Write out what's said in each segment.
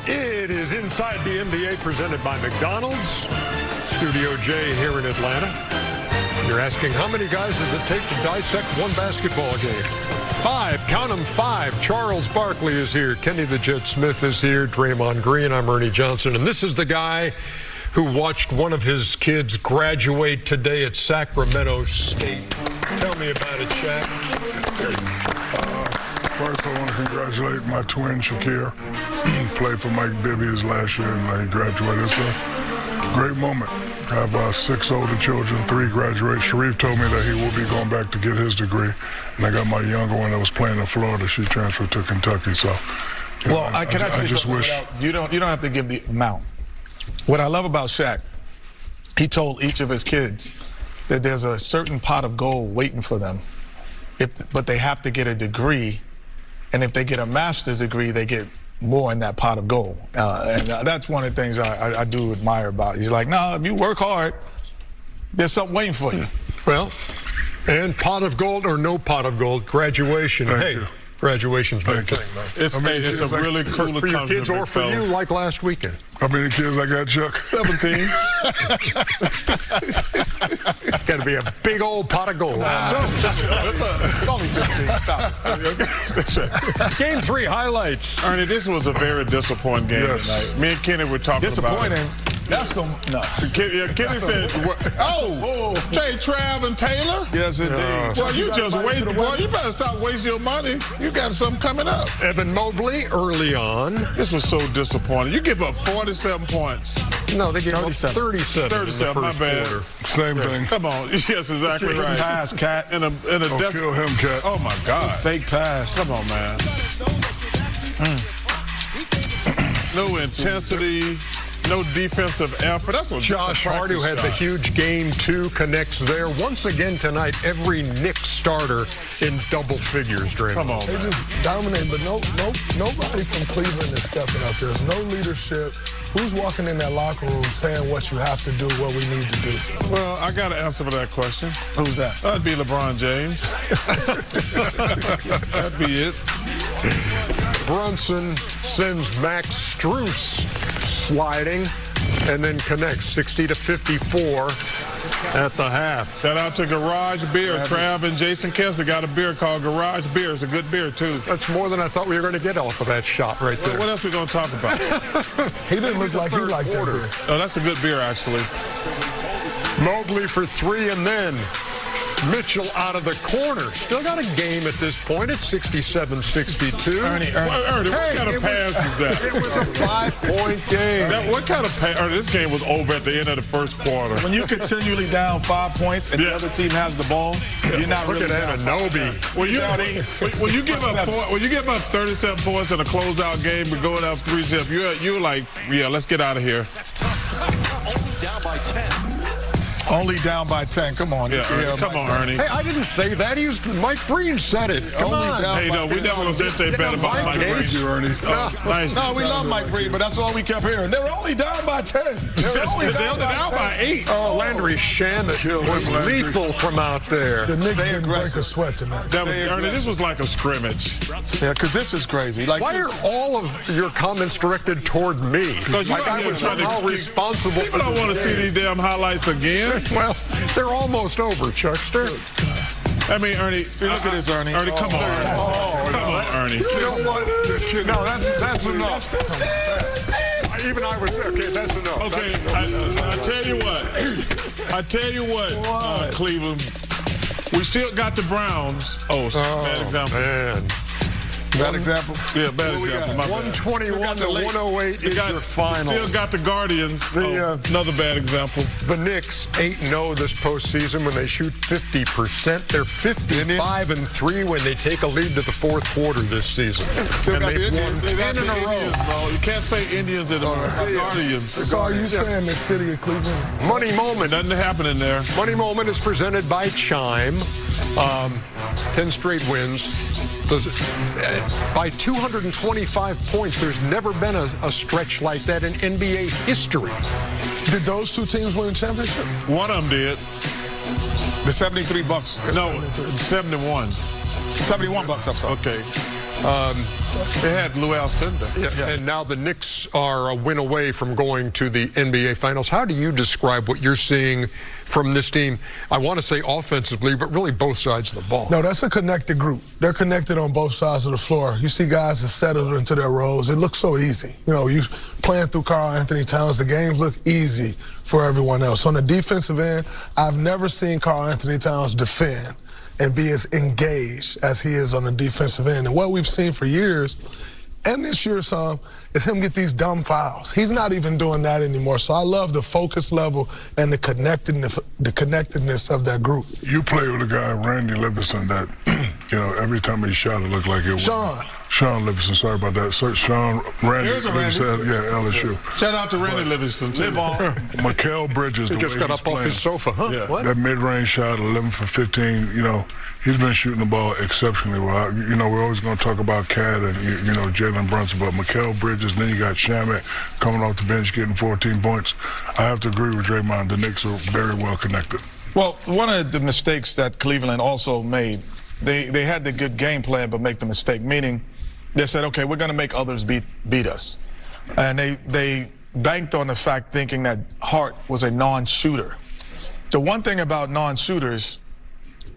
It is Inside the NBA presented by McDonald's. Studio J here in Atlanta. You're asking how many guys does it take to dissect one basketball game? 5, count them 5. Charles Barkley is here. Kenny the Jet Smith is here. Draymond Green. I'm Ernie Johnson. And this is the guy who watched one of his kids graduate today at Sacramento State. Tell me about it, Shaq. First, I want to congratulate my twin, Shakir. Played for Mike Bibby his last year, and he graduated. It's a great moment. I have 6 older children, 3 graduate. Sharif told me that he will be going back to get his degree. And I got my younger one that was playing in Florida. She transferred to Kentucky. So, well, I just wish you don't have to give the amount. What I love about Shaq, he told each of his kids that there's a certain pot of gold waiting for them, but they have to get a degree. And if they get a master's degree, they get more in that pot of gold. And that's one of the things I do admire about it. He's like, no, if you work hard, there's something waiting for you. Well, and pot of gold or no pot of gold, graduation. Thank hey, you. Graduation's big thing, man. It's a really cool for your kids or for you, like last weekend. How many kids I got, Chuck? 17. It's got to be a big old pot of gold. It's only 15. Stop. Game 3 highlights. Ernie, this was a very disappointing game tonight. Me and Kenny were talking about it. Disappointing. That's some no. Kenny said, Jay, Trav, and Taylor? Yes, indeed. Well, you just wait. Boy, you better stop wasting your money. You got something coming up. Evan Mobley early on. This was so disappointing. You give up 47 points. No, they gave up 37. 37, my bad. Quarter. Same thing. Come on. Yes, exactly right. Pass, Cat. In a Kill him, Cat. Oh, my God. Fake pass. Come on, man. No intensity. No defensive effort. That's what Josh Hart, who had the huge game 2, connects there. Once again tonight, every Knicks starter in double figures, Draymond. Come on, They man. just dominate, but nobody from Cleveland is stepping up. There's no leadership. Who's walking in that locker room saying what you have to do, what we need to do? Well, I got to answer for that question. Who's that? That'd be LeBron James. That'd be it. Brunson sends Max Strus sliding and then connects 60-54 at the half. Shout out to Garage Beer. Trav and Jason Kessler got a beer called Garage Beer. It's a good beer, too. That's more than I thought we were going to get off of that shot right there. What else are we going to talk about? He didn't look like he liked that beer. Oh, that's a good beer, actually. Mobley for 3 and then Mitchell out of the corner. Still got a game at this point. It's 67-62. Ernie, what kind of pass is that? It was a 5-point game. What kind of pass? Ernie, this game was over at the end of the first quarter. When you continually down 5 points and the other team has the ball, you're not Look really at down. Anunoby. When you give up 37 points in a closeout game and going up 3-0, you're like, yeah, let's get out of here. Down by 10. Only down by 10. Come on. Come on, Ernie. Hey, I didn't say that. Mike Breen said it. Come on. Hey, no, we never said they bet about Mike Breen. Thank you, Ernie. Nice. No, we love Mike Breen, but that's all we kept hearing. They were only down by 10. They're only down by 8. Oh, Landry Shamet was lethal from out there. The Knicks didn't break a sweat tonight. Ernie, this was like a scrimmage. Yeah, because this is crazy. Like, Why are all of your comments directed toward me? Because Like I was somehow responsible for People don't want to see these damn highlights again. Well, they're almost over, Chuckster. I mean, Ernie. See, look at this, Ernie. Ernie, come on. Come on, Ernie. You know what? No, that's enough. Even I was okay. That's enough. Okay, I tell you what, Cleveland. We still got the Browns. Bad example. Man. Bad example? Yeah, bad example. My bad. 121 to 108 is your final. Still got the Guardians. Another bad example. The Knicks 8-0 this postseason when they shoot 50%. They're 55-3 when they take a lead to the fourth quarter this season. And they've won 10 in a row. Bro. You can't say Indians and Guardians. So are you saying the city of Cleveland? Money moment. Nothing happening there. Money moment is presented by Chime. 10 straight wins. By 225 points, there's never been a stretch like that in NBA history. Did those two teams win a championship? One of them did. The 73 bucks. No, 71. 71 bucks, I'm sorry. Okay. They had Lou Alcindor. Yeah. And now the Knicks are a win away from going to the NBA Finals. How do you describe what you're seeing from this team? I want to say offensively, but really both sides of the ball. No, that's a connected group. They're connected on both sides of the floor. You see guys have settled into their roles. It looks so easy. You know, you playing through Karl Anthony Towns, the games look easy for everyone else. On the defensive end, I've never seen Karl Anthony Towns defend and be as engaged as he is on the defensive end. And what we've seen for years, and this year some, is him get these dumb fouls. He's not even doing that anymore. So I love the focus level and the connectedness of that group. You play with a guy, Randy Livingston, that, you know, every time he shot it looked like it was. Sean Livingston, sorry about that. Randy Livingston, yeah, LSU. Shout out to Randy Livingston. Live on. Mikal Bridges, he just got up off his sofa, huh? Yeah. What? That mid-range shot, 11 for 15, you know, he's been shooting the ball exceptionally well. You know, we're always going to talk about Cat and, you know, Jalen Brunson, but Mikal Bridges, then you got Shamet coming off the bench getting 14 points. I have to agree with Draymond. The Knicks are very well connected. Well, one of the mistakes that Cleveland also made, they had the good game plan but make the mistake, meaning they said, okay, we're going to make others beat us. And they banked on the fact thinking that Hart was a non-shooter. The one thing about non-shooters,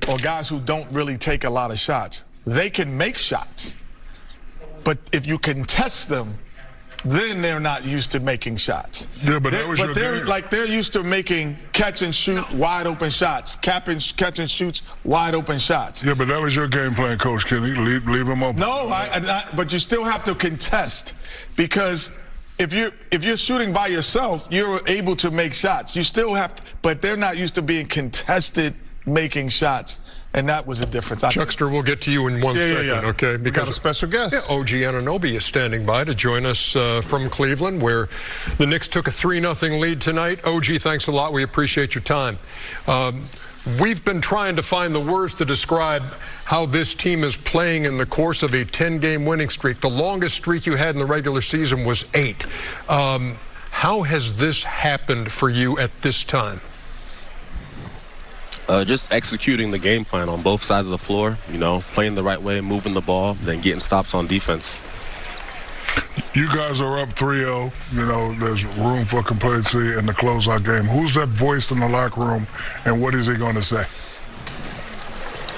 or guys who don't really take a lot of shots, they can make shots. But if you contest them, then they're not used to making shots. Yeah, but that was your game. They're used to making catch and shoot wide open shots, catch and shoots wide open shots. Yeah, but that was your game plan, Coach Kenny. Leave them open. No, but you still have to contest, because if you're shooting by yourself, you're able to make shots. You still have to, but they're not used to being contested making shots. And that was a difference. Chuckster, we'll get to you in one second, okay? Because we got a special guest. Yeah, OG Anunoby is standing by to join us from Cleveland, where the Knicks took a 3-0 lead tonight. OG, thanks a lot. We appreciate your time. We've been trying to find the words to describe how this team is playing in the course of a 10-game winning streak. The longest streak you had in the regular season was 8. How has this happened for you at this time? Just executing the game plan on both sides of the floor, you know, playing the right way, moving the ball, then getting stops on defense. You guys are up 3-0. You know, there's room for complacency in the closeout game. Who's that voice in the locker room, and what is he going to say?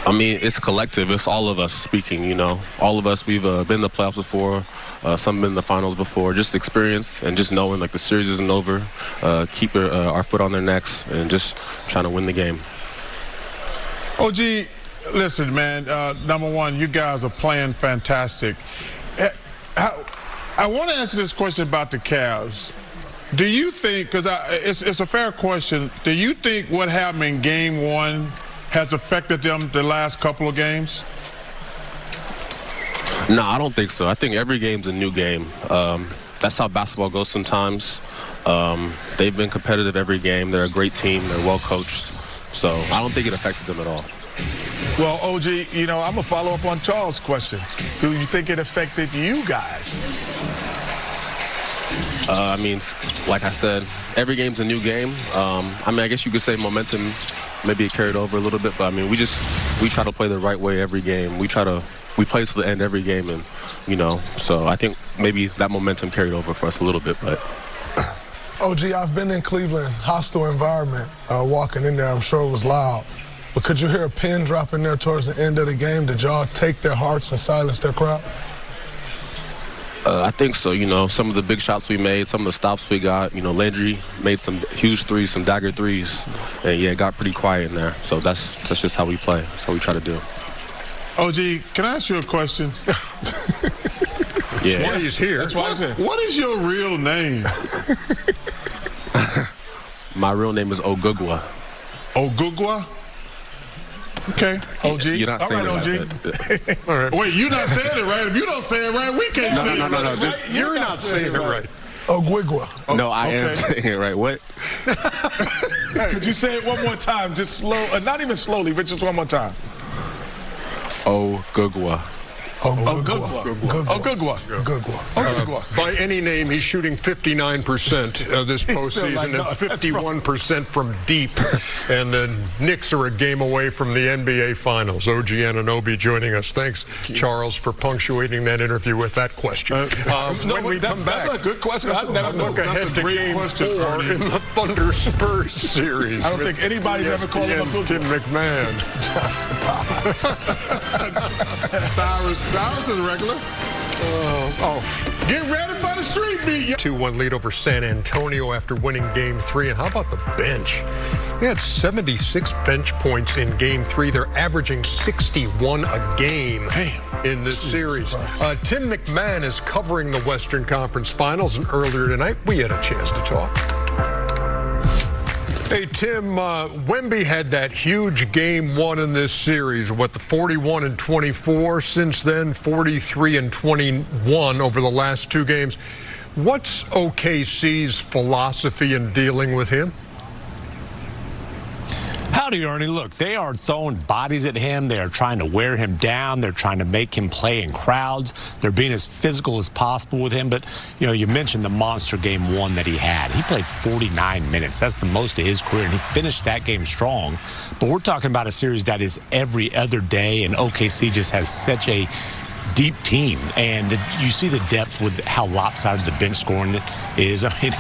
I mean, it's collective. It's all of us speaking, you know. All of us, we've been in the playoffs before, some been in the finals before. Just experience and just knowing, like, the series isn't over. Keep our foot on their necks and just trying to win the game. OG, listen, man, number one, you guys are playing fantastic. I want to answer this question about the Cavs. Do you think, because it's a fair question, do you think what happened in Game 1 has affected them the last couple of games? No, I don't think so. I think every game's a new game. That's how basketball goes sometimes. They've been competitive every game. They're a great team. They're well coached. So I don't think it affected them at all. Well, OG, you know, I'm going to follow up on Charles' question. Do you think it affected you guys? I mean, like I said, every game's a new game. I mean, I guess you could say momentum maybe it carried over a little bit, but I mean, we try to play the right way every game. We play to the end every game, and, you know, so I think maybe that momentum carried over for us a little bit, but. OG, I've been in Cleveland, hostile environment, walking in there. I'm sure it was loud. But could you hear a pin drop in there towards the end of the game? Did y'all take their hearts and silence their crowd? I think so. You know, some of the big shots we made, some of the stops we got, you know, Landry made some huge threes, some dagger threes. And, yeah, it got pretty quiet in there. So that's just how we play. That's how we try to do. OG, can I ask you a question? Yeah. That's why he's here. That's why he's here. What is your real name? My real name is Ogugwa. Ogugwa? Okay. OG. You're not saying all right, it OG. All right. Wait, you're not saying it right. If you don't say it right, we can't say it right. Just, You're not saying it right. Ogwigwa. no, I am saying it right. What? Could you say it one more time? Just slow, not even slowly, but just one more time. Ogugwa. By any name, he's shooting 59% this postseason and 51% from deep. And the Knicks are a game away from the NBA Finals. OG Anunoby joining us. Thanks, Charles, for punctuating that interview with that question. When we come back, that's a good question. I'd never look ahead to Game 4 in the Thunder Spurs series. I don't think anybody's ever called him a good Tim McMahon. Cyrus is regular. Get ready for the street beat. 2-1 lead over San Antonio after winning Game 3. And how about the bench? They had 76 bench points in Game 3. They're averaging 61 a game in this series. Tim McMahon is covering the Western Conference Finals, and earlier tonight we had a chance to talk. Hey, Tim, Wemby had that huge Game 1 in this series, the 41-24. Since then, 43-21 over the last 2 games. What's OKC's philosophy in dealing with him? Howdy, Ernie. Look, they are throwing bodies at him. They are trying to wear him down. They're trying to make him play in crowds. They're being as physical as possible with him. But, you mentioned the monster Game 1 that he had. He played 49 minutes. That's the most of his career, and he finished that game strong. But we're talking about a series that is every other day, and OKC just has such a deep team. And you see the depth with how lopsided the bench scoring is. I mean,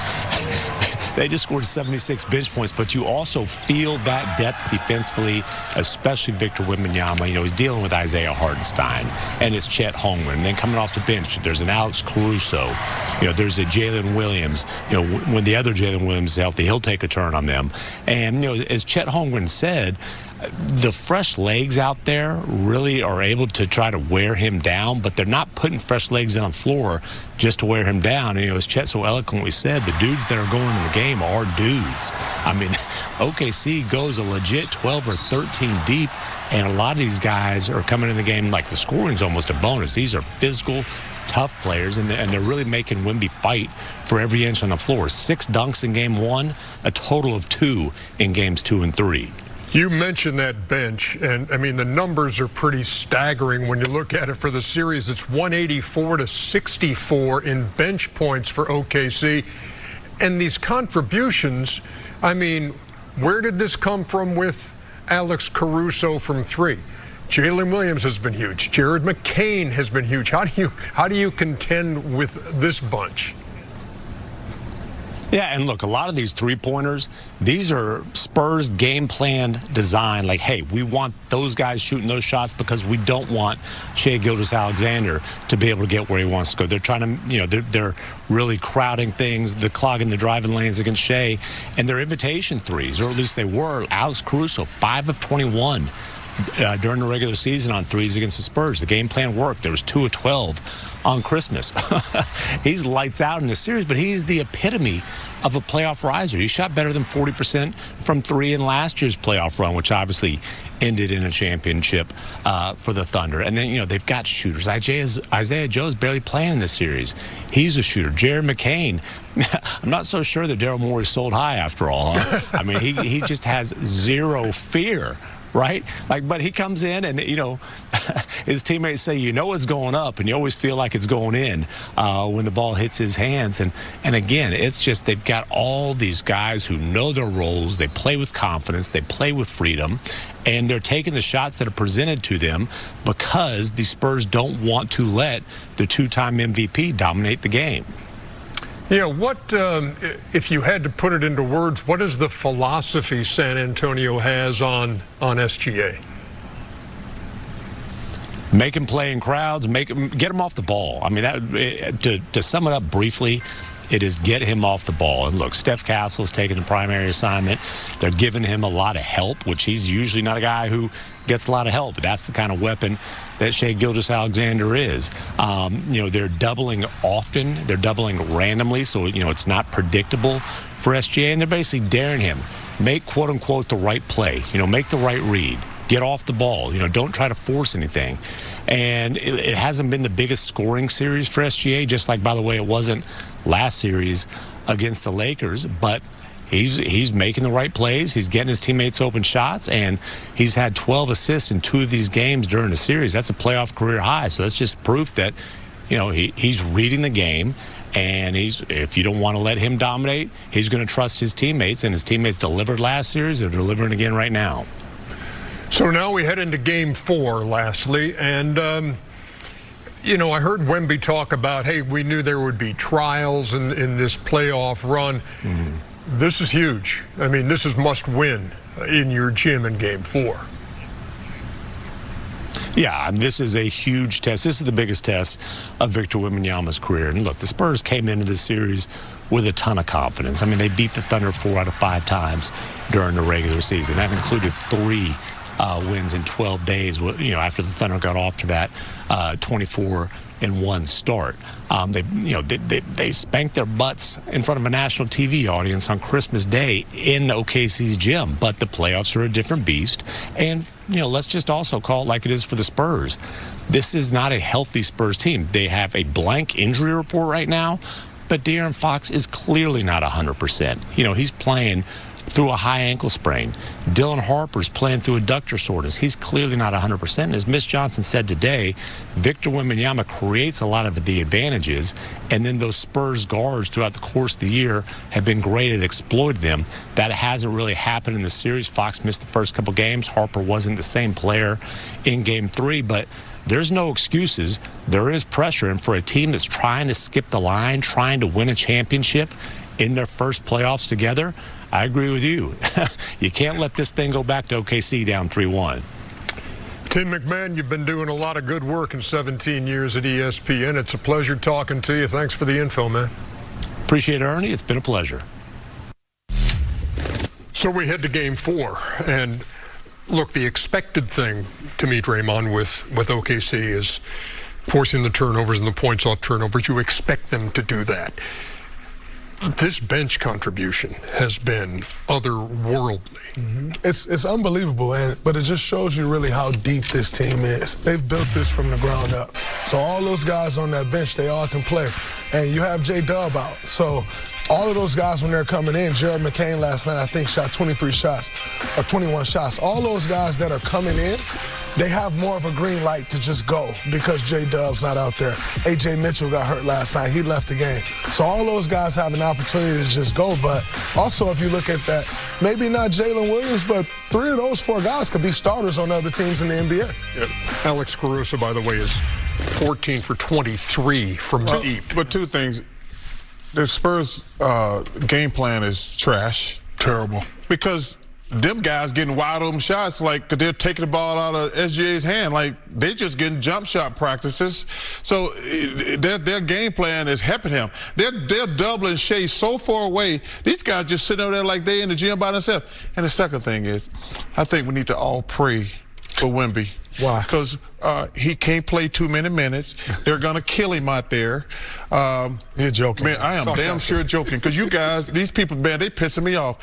they just scored 76 bench points, but you also feel that depth defensively, especially Victor Wembanyama. He's dealing with Isaiah Hartenstein, and it's Chet Holmgren. And then coming off the bench, there's an Alex Caruso. There's a Jalen Williams. When the other Jalen Williams is healthy, he'll take a turn on them. And, as Chet Holmgren said, the fresh legs out there really are able to try to wear him down, but they're not putting fresh legs on the floor just to wear him down. And, as Chet so eloquently said, the dudes that are going in the game are dudes. I mean, OKC goes a legit 12 or 13 deep, and a lot of these guys are coming in the game like the scoring's almost a bonus. These are physical, tough players, and they're really making Wemby fight for every inch on the floor. 6 dunks in Game 1, a total of 2 in Games 2 and 3. You mentioned that bench, and I mean, the numbers are pretty staggering when you look at it for the series. It's 184-64 in bench points for OKC. And these contributions, I mean, where did this come from with Alex Caruso from 3? Jalen Williams has been huge. Jared McCain has been huge. How do you contend with this bunch? Yeah, and look, a lot of these three-pointers, these are Spurs game plan design. Like, hey, we want those guys shooting those shots because we don't want Shai Gilgeous-Alexander to be able to get where he wants to go. They're trying to, they're really crowding things, they're clogging the driving lanes against Shai, and their invitation threes, or at least they were. Alex Caruso, 5 of 21. During the regular season on threes against the Spurs. The game plan worked. There was 2 of 12 on Christmas. He's lights out in this series, but he's the epitome of a playoff riser. He shot better than 40% from 3 in last year's playoff run, which obviously ended in a championship for the Thunder. And then, they've got shooters. Isaiah Joe's barely playing in this series. He's a shooter. Jared McCain, I'm not so sure that Daryl Morey sold high after all. Huh? I mean, he just has zero fear. Right? But he comes in and, his teammates say, it's going up, and you always feel like it's going in when the ball hits his hands. And again, it's just they've got all these guys who know their roles. They play with confidence. They play with freedom. And they're taking the shots that are presented to them because the Spurs don't want to let the 2-time MVP dominate the game. What, if you had to put it into words, what is the philosophy San Antonio has on SGA? Make him play in crowds, get him off the ball. I mean, to sum it up briefly, it is get him off the ball. And look, Steph Castle's taking the primary assignment. They're giving him a lot of help, which he's usually not a guy who gets a lot of help. But that's the kind of weapon that Shai Gilgeous-Alexander is. They're doubling often. They're doubling randomly, so, it's not predictable for SGA. And they're basically daring him. Make, quote-unquote, the right play. Make the right read. Get off the ball. Don't try to force anything. And it hasn't been the biggest scoring series for SGA, just like, by the way, it wasn't last series against the Lakers. But he's making the right plays. He's getting his teammates open shots, and he's had 12 assists in 2 of these games during the series. That's a playoff career high. So that's just proof that, he's reading the game, and if you don't want to let him dominate, he's going to trust his teammates, and his teammates delivered last series. They're delivering again right now. So now we head into Game 4, lastly, and I heard Wemby talk about, hey, we knew there would be trials in this playoff run. Mm-hmm. This is huge. I mean, this is must win in your gym in Game 4. Yeah, this is a huge test. This is the biggest test of Victor Wembanyama's career. And look, the Spurs came into this series with a ton of confidence. I mean, they beat the Thunder 4 out of 5 times during the regular season. That included 3 wins in 12 days, after the Thunder got off to that 24-1 start. They spanked their butts in front of a national TV audience on Christmas Day in OKC's gym, but the playoffs are a different beast. And, let's just also call it like it is for the Spurs. This is not a healthy Spurs team. They have a blank injury report right now, but De'Aaron Fox is clearly not 100%. He's playing through a high ankle sprain. Dylan Harper's playing through adductor soreness. He's clearly not 100%. And as Miss Johnson said today, Victor Wembanyama creates a lot of the advantages, and then those Spurs guards throughout the course of the year have been great at exploiting them. That hasn't really happened in the series. Fox missed the first couple games. Harper wasn't the same player in Game 3, but there's no excuses. There is pressure, and for a team that's trying to skip the line, trying to win a championship in their first playoffs together, I agree with you. You can't let this thing go back to OKC down 3-1. Tim McMahon, you've been doing a lot of good work in 17 years at ESPN. It's a pleasure talking to you. Thanks for the info, man. Appreciate it, Ernie. It's been a pleasure. So we head to Game 4, and look, the expected thing to me, Draymond, with OKC is forcing the turnovers and the points off turnovers. You expect them to do that. This bench contribution has been otherworldly. Mm-hmm. It's unbelievable, but it just shows you really how deep this team is. They've built this from the ground up. So all those guys on that bench, they all can play. And you have J-Dub out. So all of those guys, when they're coming in, Jared McCain last night, I think, shot 23 shots or 21 shots. All those guys that are coming in, they have more of a green light to just go because J-Dub's not out there. A.J. Mitchell got hurt last night. He left the game. So all those guys have an opportunity to just go. But also, if you look at that, maybe not Jalen Williams, but 3 of those 4 guys could be starters on other teams in the NBA. Yeah. Alex Caruso, by the way, is 14 for 23 from deep. But 2 things. The Spurs game plan is trash. Terrible. Because them guys getting wide open shots, like they're taking the ball out of SGA's hand, like they're just getting jump shot practices. So their game plan is helping him. They're doubling Shea so far away. These guys just sitting over there like they in the gym by themselves. And the second thing is, I think we need to all pray for Wemby. Why? Because he can't play too many minutes. They're going to kill him out there. You're joking. Man, I am damn sure joking. Because you guys, these people, man, they pissing me off.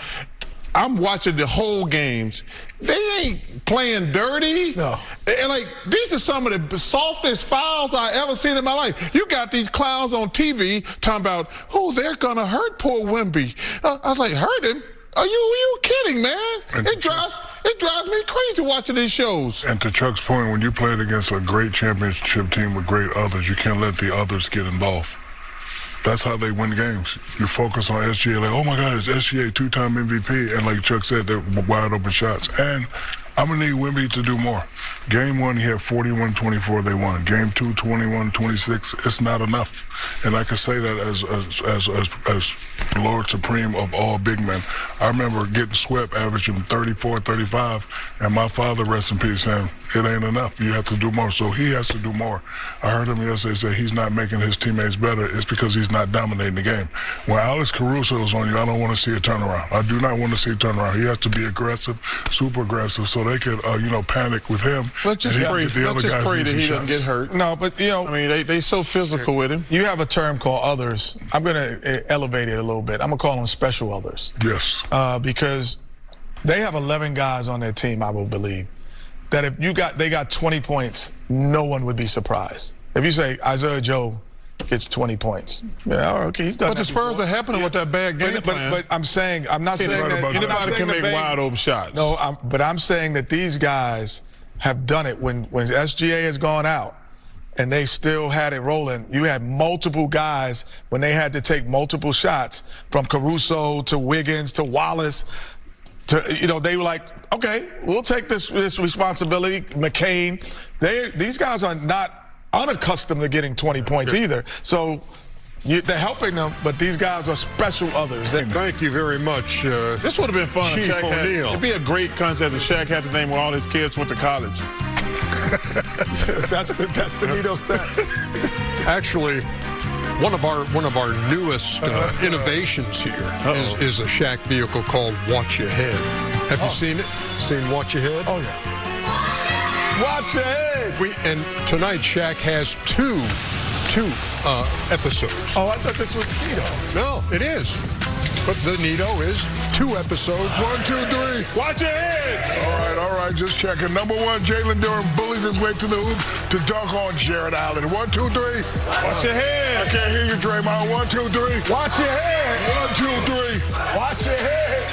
I'm watching the whole games. They ain't playing dirty. No. And like, these are some of the softest fouls I ever seen in my life. You got these clowns on TV talking about, oh, they're gonna hurt poor Wemby. I was like, hurt him? Are you kidding, man? It drives me crazy watching these shows. And to Chuck's point, when you played against a great championship team with great others, you can't let the others get involved. That's how they win games. You focus on SGA, like, oh my God, it's SGA, 2-time MVP. And like Chuck said, they're wide open shots. And I'm going to need Wemby to do more. Game 1, he had 41-24, they won. Game 2, 21-26, it's not enough. And I can say that as Lord Supreme of all big men. I remember getting swept, averaging 34, 35, and my father, rest in peace, saying, it ain't enough. You have to do more. So he has to do more. I heard him yesterday say he's not making his teammates better. It's because he's not dominating the game. When Alex Caruso is on you, I don't want to see a turnaround. I do not want to see a turnaround. He has to be aggressive, super aggressive, so they could, panic with him. Let's just pray that he doesn't get hurt. No, but, I mean, they so physical with him. You have a term called others. I'm going to elevate it a little bit. I'm going to call them special others. Yes. Because they have 11 guys on their team, I will believe, that if they got 20 points, no one would be surprised. If you say Isaiah Joe gets 20 points. Yeah, okay, he's done. But the Spurs are happening with that bad game plan. But I'm saying, I'm not saying that anybody can make wide open shots. No, but I'm saying that these guys have done it when SGA has gone out and they still had it rolling. You had multiple guys when they had to take multiple shots, from Caruso to Wiggins to Wallace. They were like, okay, we'll take this responsibility. McCain, these guys are not unaccustomed to getting 20 points either. So they're helping them, but these guys are special others. Thank you very much. This would have been fun. Chief O'Neal. It'd be a great contest if Shaq had to name where all his kids went to college. That's the Nito stat. Actually, one of our newest innovations here is a Shaq vehicle called Watch Your Head. Have you seen it? Seen Watch Your Head? Oh yeah. Watch Your Head. And tonight Shaq has two episodes. Oh, I thought this was Nito. No, it is. But the Nito is 2 episodes. 1, 2, 3. Watch your head. All right, just checking. Number 1, Jalen Durham bullies his way to the hoop to dunk on Jared Allen. 1, 2, 3. Watch your head. I can't hear you, Draymond. 1, 2, 3. Watch your head. 1, 2, 3. Watch your head.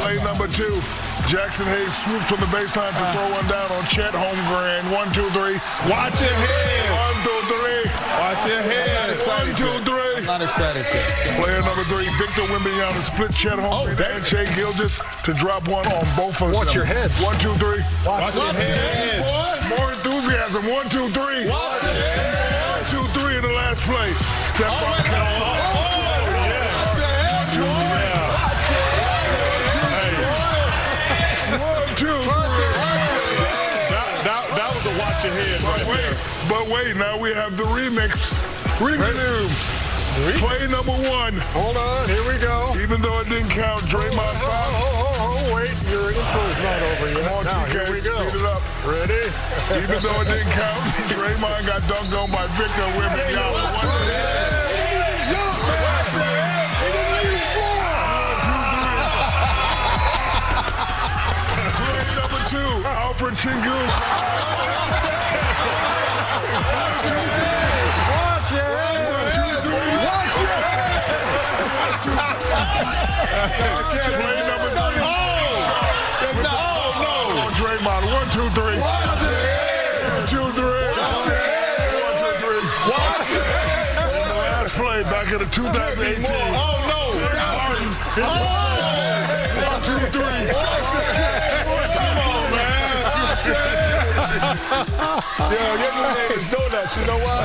Play number 2. Jackson Hayes swoops from the baseline to throw one down on Chet Holmgren. 1, 2, 3. Watch your head. 1, 2, 3. Watch your head. 1, 2, 3. I'm not excited yet. Player number 3, Victor Wemby split Chet Holmgren and Shea Gilgeous to drop one on both of them. Watch your head. 1, 2, 3. Watch your head. More enthusiasm. 1, 2, 3. Watch your head. 1, 2, 3 in the last play. Step up. That was a watch your head. But wait, now we have the remix. Play number 1. Hold on, here we go. Even though it didn't count, Draymond fouled. Wait, your intro's not over yet. Come on, Now, TK, here we go. speed it up. Ready? Even though it didn't count, Draymond got dunked on by Victor Wemby. Alfred Chingu. Watch it! Watch it! Play number 3. Oh, Draymond. 1, 2, 3. Watch it! 1, 2, 3. Watch it! 1, 2, 3. Watch it! And the last play back in the 2018. Oh, no. 1, 2, 3. Come on, man. Your new name is Donuts. You know why?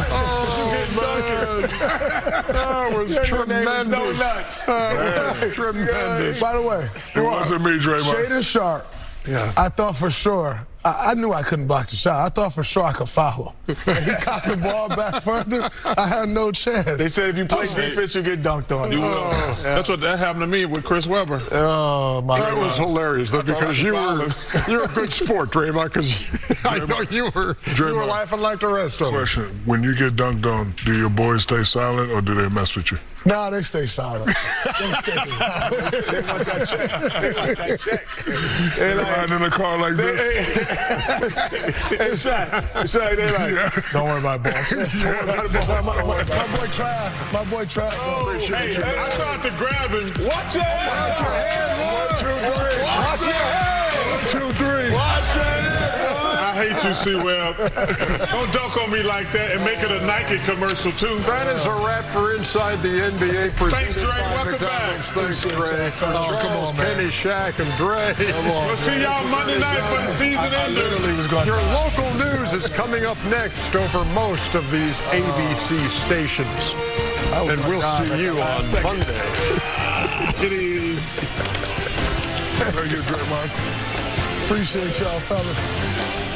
That was tremendous. That was tremendous. By the way, It wasn't me, Draymond. Shaden Sharp, Yeah. I thought for sure, I knew I couldn't block the shot. I thought for sure I could foul him. And he caught the ball back further, I had no chance. They said if you play defense, you get dunked on. That's what that happened to me with Chris Webber. Oh, my That God. was hilarious, though, because you're a good sport, Draymond, because I know you were laughing like the rest of them. Question: when you get dunked on, do your boys stay silent or do they mess with you? Nah, they stay silent. They stay silent. They want that check. They want that check. They riding in a car like this. Hey, Shaq, they like, don't worry about it, boss. Don't worry about it, boss. My boy Trav. My boy Trav. Hey, I tried to grab him. Watch your head. 1, 2, 3. Watch your head. 1, 2, 3. Watch your head. I hate you, C-Web. Don't dunk on me like that and make it a Nike commercial, too. That is a wrap for Inside the NBA. Thanks, Dre. Welcome McDonald's. back. Thanks, Dre. Oh, come on, man. Kenny, Shaq, and Dre. We'll see y'all Monday night for the season ender. Literally was going Your local news is coming up next over most of these ABC stations. And we'll see you on Monday. Thank you, Draymond. Appreciate y'all, fellas.